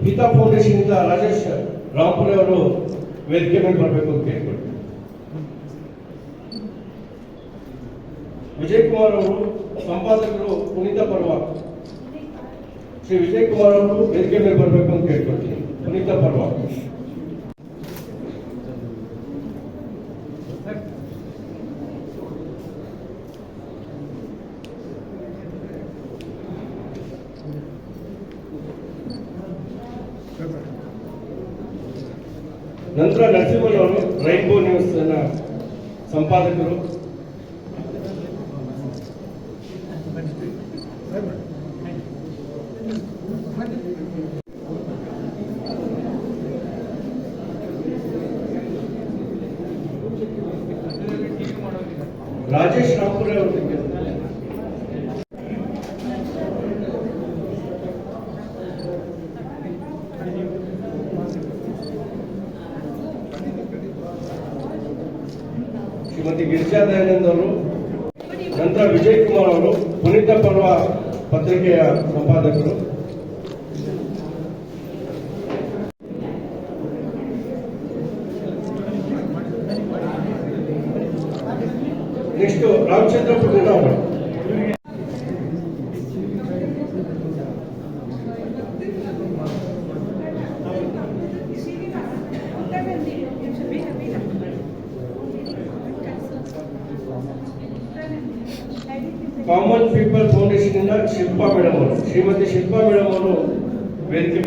ಹಿತಾ foundation ಇಂದ ರಾಜೇಶ್ ರಾಂಪುರೆ ಅವರು ವೇದಿಕೆ ಮೇಲೆ ಬರಬೇಕು ಅಂತ ಕೇಳ್ಕೊಳ್ತೀನಿ. ವಿಜಯ್ ಕುಮಾರ್ ಅವರು ಸಂಪಾದಕರು ಪುನೀತ ಪರ್ವ, ಶ್ರೀ ವಿಜಯ್ ಕುಮಾರ್ ಅವರು ವೇದಿಕೆ ಮೇಲೆ ಬರಬೇಕು ಅಂತ ಕೇಳ್ಕೊಳ್ತೀನಿ. ಪುನೀತ ಪರ್ವ. ನಂತರ ನರಸಿಂಹನ್ ಅವರು ರೈನ್ಬೋ ನ್ಯೂಸ್ ಸಂಪಾದಕರು. ರಾಜೇಶ್ ರಾಂಪುರೆ ಅವರು ಶ್ರೀಮತಿ ಗಿರಿಜಾ ದಯಾನಂದ್ ಅವರು, ನಂತರ ವಿಜಯ್ ಕುಮಾರ್ ಅವರು ಪುನೀತ ಪರ್ವ ಪತ್ರಿಕೆಯ ಸಂಪಾದಕರು. ನೆಕ್ಸ್ಟ್ ರಾಮಚಂದ್ರ ಪುಟ್ಟಣ್ಣ ಅವರು. ಕಾಮನ್ ಪೀಪಲ್ ಫೌಂಡೇಶನ್ ಇಂದ ಶಿಲ್ಪಾ ಮೇಡಮ್ ಅವರು, ಶ್ರೀಮತಿ ಶಿಲ್ಪಾ ಮೇಡಮ್ ಅವರು ವೇದಿಕೆ.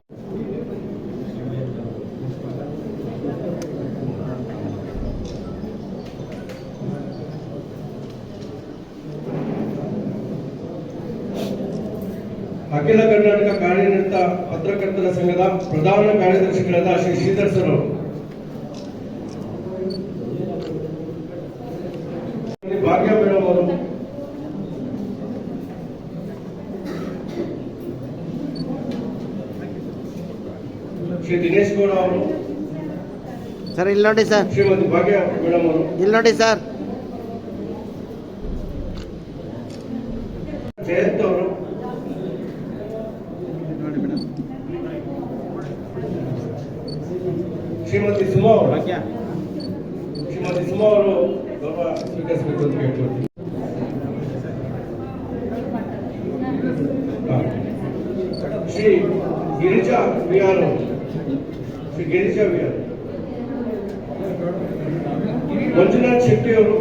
ಅಖಿಲ ಕರ್ನಾಟಕ ಕಾರ್ಯನಿರತ ಪತ್ರಕರ್ತರ ಸಂಘದ ಪ್ರಧಾನ ಕಾರ್ಯದರ್ಶಿಗಳಾದ ಶ್ರೀ ಶ್ರೀಧರ್ ಸರ್ ಅವರು, ಭಾಗ್ಯ ಮೇಡಮ್ ಅವರು, ಶ್ರೀ ದಿನೇಶ್ ಗೌಡ ಅವರು ಸರ್, ಇಲ್ಲಿ ನೋಡಿ ಸರ್. ಶ್ರೀಮತಿ ಭಾಗ್ಯ ಮೇಡಮ್ ಅವರು, ಇಲ್ಲಿ ನೋಡಿ ಸರ್. ಜಯಂತ್ ಅವರು, ಶ್ರೀಮತಿ ಸುಮಾ ಅವರು, ಶ್ರೀಮತಿ ಸುಮಾ ಅವರು ಗೌರವ ಸ್ವೀಕರಿಸಬೇಕು ಅಂತ ಕೇಳ್ಕೊಳ್ತೀವಿ. ಶ್ರೀ ಗಿರಿಜಾ ವಿಆರ್ ಅವರು, ಶ್ರೀ ಗಿರಿಜಾ ವಿಆರ್, ಮಂಜುನಾಥ್ ಶೆಟ್ಟಿ ಅವರು,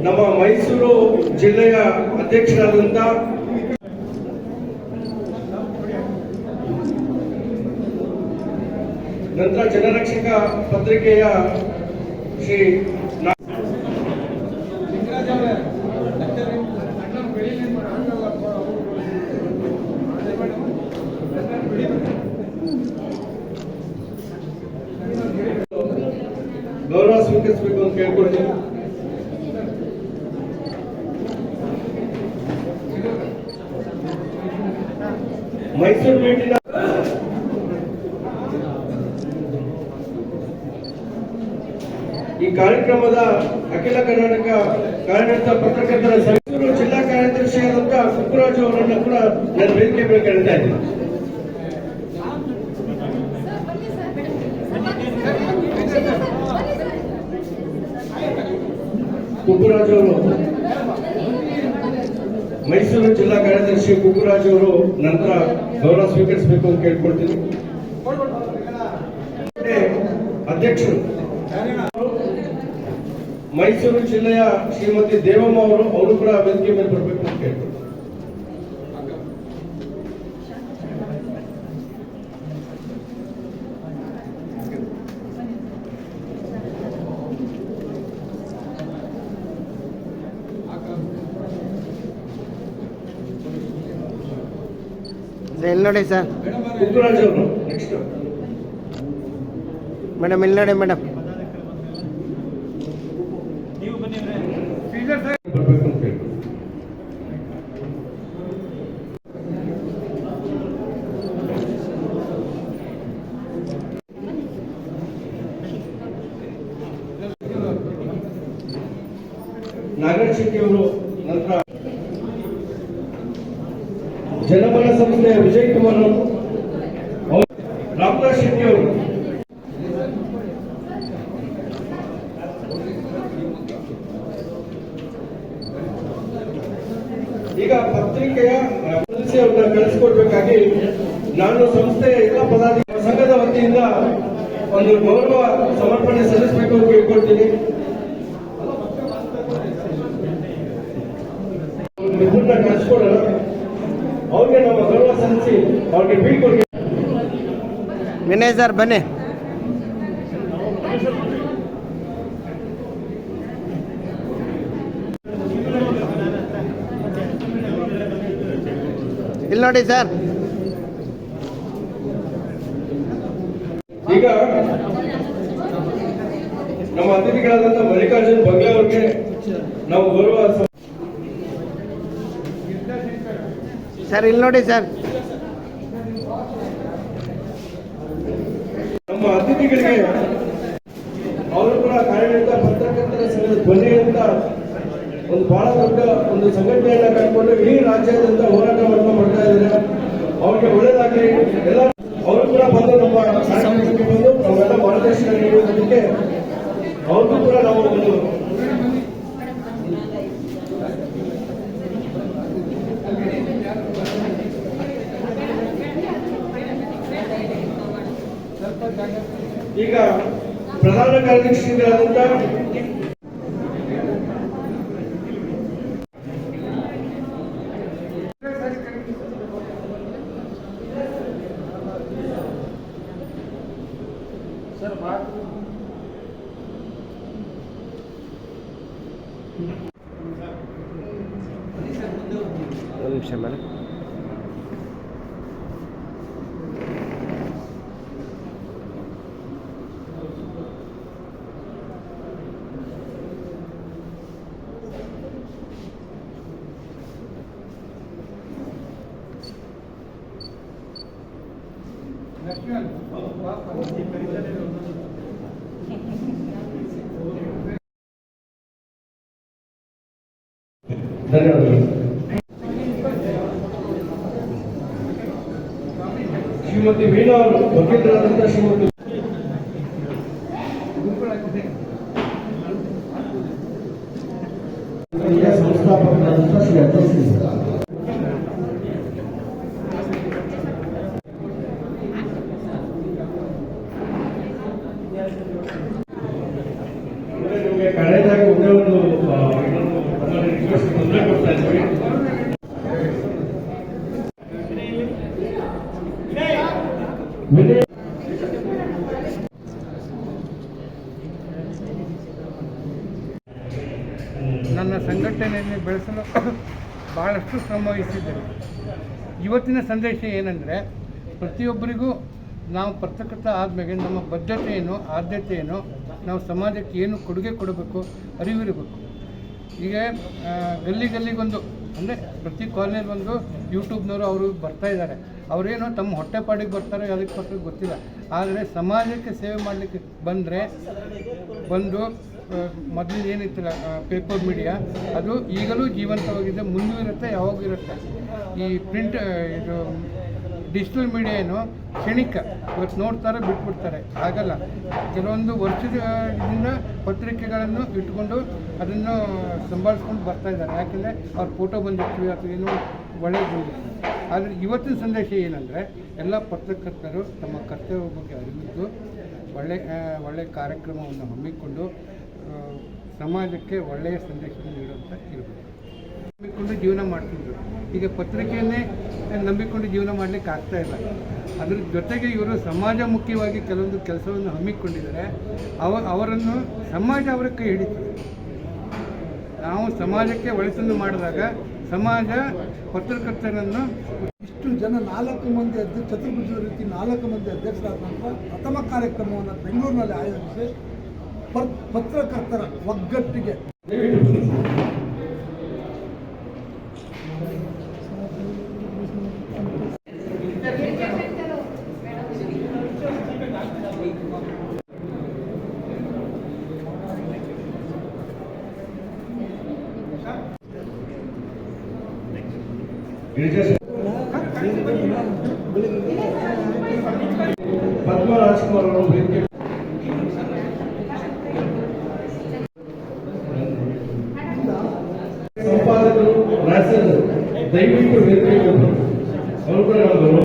ನಮ್ಮ ಮೈಸೂರು ಜಿಲ್ಲೆಯ ಅಧ್ಯಕ್ಷರಾದಂತ ನಂತರ ಜನರಕ್ಷಕ ಪತ್ರಿಕೆಯ ಶ್ರೀ ಗೌರವ ಸ್ವೀಕರಿಸಬೇಕು ಅಂತ ಕೇಳ್ಕೊಳ್ತೀನಿ. ಮೈಸೂರು ಮೀಟಿನ ಈ ಕಾರ್ಯಕ್ರಮದ ಅಖಿಲ ಕರ್ನಾಟಕ ಕಾರ್ಯನಿರತ ಪತ್ರಕರ್ತರ ಮೈಸೂರು ಜಿಲ್ಲಾ ಕಾರ್ಯದರ್ಶಿಯಾದಂತಹ ಸುಬ್ಬರಾಜು ಅವರನ್ನು ಕೂಡ ನನ್ನ ವೇದಿಕೆ ಮೇಲೆ ಕರೀತಾ ಇದ್ದೀನಿ. ಕುಕ್ಕುರಾಜು ಅವರು, ಮೈಸೂರು ಜಿಲ್ಲಾ ಕಾರ್ಯದರ್ಶಿ ಕುಕ್ಕುರಾಜು ಅವರು ನಂತರ ಗೌರವ ಸ್ವೀಕರಿಸಬೇಕು ಅಂತ ಕೇಳ್ಕೊಳ್ತೀನಿ. ಅಧ್ಯಕ್ಷರು ಮೈಸೂರು ಜಿಲ್ಲೆಯ ಶ್ರೀಮತಿ ದೇವಮ್ಮ ಅವರು ಕೂಡ ವೇದಿಕೆ ಮೇಲೆ ಬರಬೇಕು ಅಂತ ಕೇಳ್ಕೊಳ್ತೀನಿ. ಇಲ್ಲಿ ನೋಡಿ ಸರ್. ಕುಕ್ಕುರಾಜ್ ಅವರು ನೆಕ್ಸ್ಟ್. ಮೇಡಮ್ ಇಲ್ಲಿ ನೋಡಿ ಮೇಡಮ್. ಬರಬೇಕು ಅಂತ ಕೇಳ್ಕೊಳ್ತೀನಿ. ನಾಗರಾಜ್ ಶೆಟ್ಟಿ ಅವರು, ನಂತರ ಜನಮನ ಸಂಸ್ಥೆಯ ವಿಜಯ್ ಕುಮಾರ್ ಅವರು, ರಾಮದಾಸ್ ಶೆಟ್ಟಿ ಅವರು. ಈಗ ಪತ್ರಿಕೆಯ ಸದಸ್ಯರನ್ನ ಕಳಿಸಿಕೊಡ್ಬೇಕಾಗಿ ನಾನು ಸಂಸ್ಥೆಯ ಎಲ್ಲ ಪದಾಧಿಕಾರಿ ಸಂಘದ ವತಿಯಿಂದ ಒಂದು ಗೌರವ ಸಮರ್ಪಣೆ ಸಲ್ಲಿಸಬೇಕು ಅಂತ ಕೇಳ್ಕೊಳ್ತೀನಿ. ಮಿತ್ರನ್ನ ಕಳಿಸ್ಕೊಡೋಣ, ಅವ್ರಿಗೆ ನಮ್ಮ ಗೌರವ ಸಲ್ಲಿಸಿ ಅವ್ರಿಗೆ ಬೀಳ್ಕೊಡ್ತೀವಿ. ವಿನಯ್ ಸರ್ ಬನ್ನಿ. ಇಲ್ಲಿ ನೋಡಿ ಸರ್. ಈಗ ನಮ್ಮ ಅತಿಥಿಗಳಾದಂಥ ಮಲ್ಲಿಕಾರ್ಜುನ್ ಬಂಗ್ಲೆ ಅವರಿಗೆ ನಾವು ಗೌರವ ಸರ್ ಇಲ್ಲಿ ನೋಡಿ ಸರ್. ನಮ್ಮ ಅತಿಥಿಗಳಿಗೆ ಅವರು ಕೂಡ ಕಾರ್ಯನಿರತ ಪತ್ರಕರ್ತರ ಸಂಘದ ಧ್ವನಿ ಅಂತ ಒಂದು ಬಹಳ ದೊಡ್ಡ ಒಂದು ಸಂಘಟನೆಯನ್ನ ಕಟ್ಕೊಂಡು ಇಡೀ ರಾಜ್ಯಾದ್ಯಂತ ಹೋರಾಟ ಮಾಡ್ತಾ ಇದ್ದಾರೆ. ಅವ್ರಿಗೆ ಒಳ್ಳೇದಾಗಲಿ. ಎಲ್ಲ ಅವರು ಕೂಡ ಬಂದು ನಮ್ಮ ಕಾರ್ಯಕ್ರಮಕ್ಕೆ ಬಂದು ನಾವೆಲ್ಲ ಮಾರ್ಗದರ್ಶನ ನೀಡುವುದಕ್ಕೆ ಅವ್ರಿಗೂ ಕೂಡ ನಾವು ಒಂದು ಈಗ ಪ್ರಧಾನ ಕಾರ್ಯದರ್ಶಿಗಳಾದಂಥ ಒಂದು ನಿಮಿಷ ಮೇಲೆ. ಧನ್ಯವಾದಗಳು. ಶ್ರೀಮತಿ ವೀಣಾ ಅವರು, ವಕೀಲರಾದಂಥ ಶ್ರೀಮತಿ ಸಂಸ್ಥಾಪಕರಾದಂಥ ಶ್ರೀ ಅಧ್ಯಕ್ಷ ನಿಮಗೆ ಕಳೆದಾಗ ಒಂದೇ ಒಂದು ತೊಂದರೆ ಕೊಡ್ತಾ ಇದ್ದೀವಿ. ನನ್ನ ಸಂಘಟನೆಯನ್ನು ಬೆಳೆಸಲು ಬಹಳಷ್ಟು ಶ್ರಮ ವಹಿಸಿದ್ದರು. ಇವತ್ತಿನ ಸಂದೇಶ ಏನಂದರೆ, ಪ್ರತಿಯೊಬ್ಬರಿಗೂ ನಾವು ಪತ್ರಕರ್ತ ಆದಮೇಲೆ ನಮ್ಮ ಬದ್ಧತೆಯನ್ನು, ಆದ್ಯತೆಯನ್ನು, ನಾವು ಸಮಾಜಕ್ಕೆ ಏನು ಕೊಡುಗೆ ಕೊಡಬೇಕು ಅರಿವಿರಬೇಕು. ಈಗ ಗಲ್ಲಿಗೊಂದು ಅಂದರೆ ಪ್ರತಿ ಕಾಲೋನಿಯಲ್ಲಿ ಒಂದು ಯೂಟ್ಯೂಬ್ನವರು ಅವರು ಬರ್ತಾ ಇದ್ದಾರೆ. ಅವರೇನೋ ತಮ್ಮ ಹೊಟ್ಟೆಪಾಡಿಗೆ ಬರ್ತಾರೆ, ಅದಕ್ಕೆ ಬರ್ತಾರೆ ಗೊತ್ತಿಲ್ಲ. ಆದರೆ ಸಮಾಜಕ್ಕೆ ಸೇವೆ ಮಾಡಲಿಕ್ಕೆ ಬಂದು ಮೊದಲು ಏನಿತ್ತಲ್ಲ ಪೇಪರ್ ಮೀಡಿಯಾ, ಅದು ಈಗಲೂ ಜೀವಂತವಾಗಿದೆ, ಮುಂದೂ ಇರುತ್ತೆ, ಯಾವಾಗೂ ಇರುತ್ತೆ. ಈ ಪ್ರಿಂಟ್ ಇದು ಡಿಜಿಟಲ್ ಮೀಡಿಯಾ ಏನು ಕ್ಷಣಿಕ, ಇವತ್ತು ನೋಡ್ತಾರೆ ಬಿಟ್ಬಿಡ್ತಾರೆ, ಆಗಲ್ಲ. ಕೆಲವೊಂದು ವರ್ಷದಿಂದ ಪತ್ರಿಕೆಗಳನ್ನು ಇಟ್ಕೊಂಡು ಅದನ್ನು ಸಂಭಾಳಿಸ್ಕೊಂಡು ಬರ್ತಾ ಇದ್ದಾರೆ. ಯಾಕೆಂದರೆ ಅವ್ರ ಫೋಟೋ ಬಂದಿರ್ತೀವಿ ಅಥವಾ ಏನೋ ಒಳ್ಳೆಯ ಬಂದಿದೆ. ಆದರೆ ಇವತ್ತಿನ ಸಂದೇಶ ಏನಂದರೆ, ಎಲ್ಲ ಪತ್ರಕರ್ತರು ತಮ್ಮ ಕರ್ತವ್ಯ ಬಗ್ಗೆ ಅರಿವಿದ್ದು ಒಳ್ಳೆಯ ಕಾರ್ಯಕ್ರಮವನ್ನು ಹಮ್ಮಿಕೊಂಡು ಸಮಾಜಕ್ಕೆ ಒಳ್ಳೆಯ ಸಂದೇಶವನ್ನು ನೀಡುವಂಥ ಇರಬೇಕು. ನಂಬಿಕೊಂಡು ಜೀವನ ಮಾಡ್ತಿದ್ರು. ಈಗ ಪತ್ರಿಕೆಯನ್ನೇ ನಂಬಿಕೊಂಡು ಜೀವನ ಮಾಡಲಿಕ್ಕೆ ಆಗ್ತಾ ಇಲ್ಲ. ಅದ್ರ ಜೊತೆಗೆ ಇವರು ಸಮಾಜಮುಖಿಯಾಗಿ ಕೆಲವೊಂದು ಕೆಲಸವನ್ನು ಹಮ್ಮಿಕೊಂಡಿದ್ದಾರೆ. ಅವರನ್ನು ಸಮಾಜ ಅವರ ಕೈ ಹಿಡಿತದೆ. ನಾವು ಸಮಾಜಕ್ಕೆ ಒಳಿತನ್ನು ಮಾಡಿದಾಗ ಸಮಾಜ ಪತ್ರಕರ್ತರನ್ನು ಇಷ್ಟು ಜನ 4 ಮಂದಿ ಚತುರ್ಭುಜ ರೀತಿ 4 ಮಂದಿ ಅಧ್ಯಕ್ಷರಾದ ನಂತರ ಪ್ರಥಮ ಕಾರ್ಯಕ್ರಮವನ್ನು ಬೆಂಗಳೂರಿನಲ್ಲಿ ಆಯೋಜಿಸಿ ಪತ್ರಕರ್ತರ ಒಗ್ಗಟ್ಟಿಗೆ ಪದ್ಮ ರಾಜ್ಕುಮಾರ್ ಅವರು ವೇದಿಕೆ ಸಂಪಾದಕರು ರಾಜ್ಯದ ದಯವಿಟ್ಟು ವೇದಿಕೆ ಅವರು ಕೂಡ